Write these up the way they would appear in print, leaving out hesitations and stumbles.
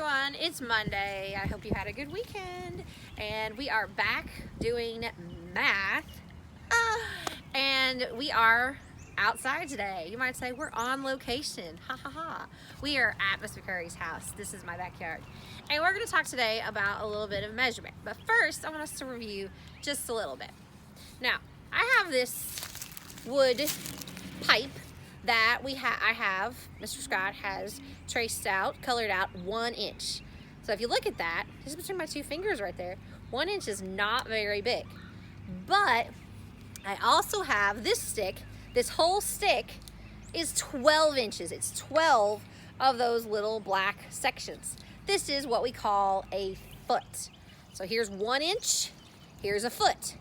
everyone, it's Monday. I hope you had a good weekend, and we are back doing math, and we are outside today. You might say we're on location, ha ha ha. We are at Mr. Curry's house. This is my backyard, and we're going to talk today about a little bit of measurement. But first, I want us to review just a little bit. Now, I have this wood pipe that Mr. Scott has traced out, colored out 1 inch. So if you look at that, just between my two fingers right there, 1 inch is not very big. But I also have this stick. This whole stick is 12 inches. It's 12 of those little black sections. This is what we call a foot. So here's 1 inch, here's a foot.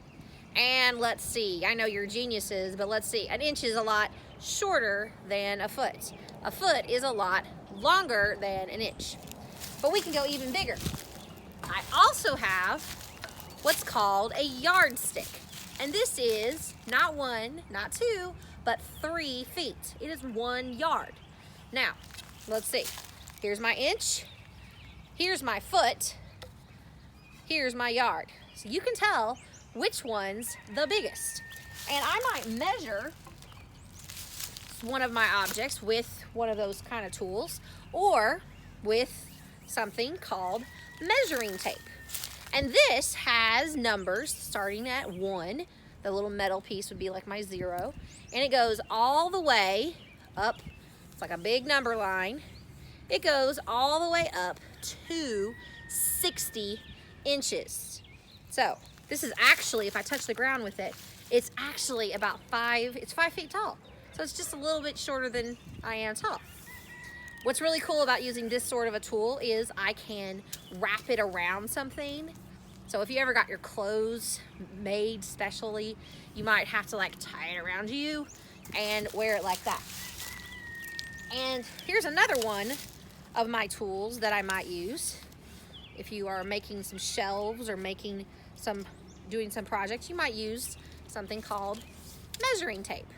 And let's see, I know you're geniuses, but let's see, an inch is a lot shorter than a foot. A foot is a lot longer than an inch. But we can go even bigger. I also have what's called a yardstick. And this is not 1, not 2, but 3 feet. It is 1 yard. Now, let's see. Here's my inch. Here's my foot. Here's my yard. So you can tell which one's the biggest. And I might measure one of my objects with one of those kind of tools, or with something called measuring tape. And this has numbers starting at 1. The little metal piece would be like my 0. And it goes all the way up. It's like a big number line. It goes all the way up to 60 inches. So this is actually, if I touch the ground with it, it's actually about 5 feet tall. So it's just a little bit shorter than I am tall. What's really cool about using this sort of a tool is I can wrap it around something. So if you ever got your clothes made specially, you might have to like tie it around you and wear it like that. And here's another one of my tools that I might use. If you are making some shelves or doing some projects, you might use something called measuring tape.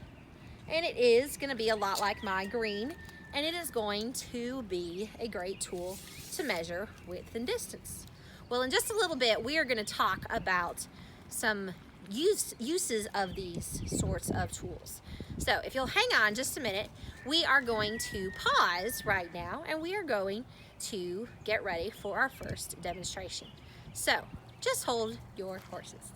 And it is going to be a lot like my green, and it is going to be a great tool to measure width and distance. Well, in just a little bit, we are going to talk about some uses of these sorts of tools. So if you'll hang on just a minute, we are going to pause right now, and we are going to get ready for our first demonstration. So just hold your horses.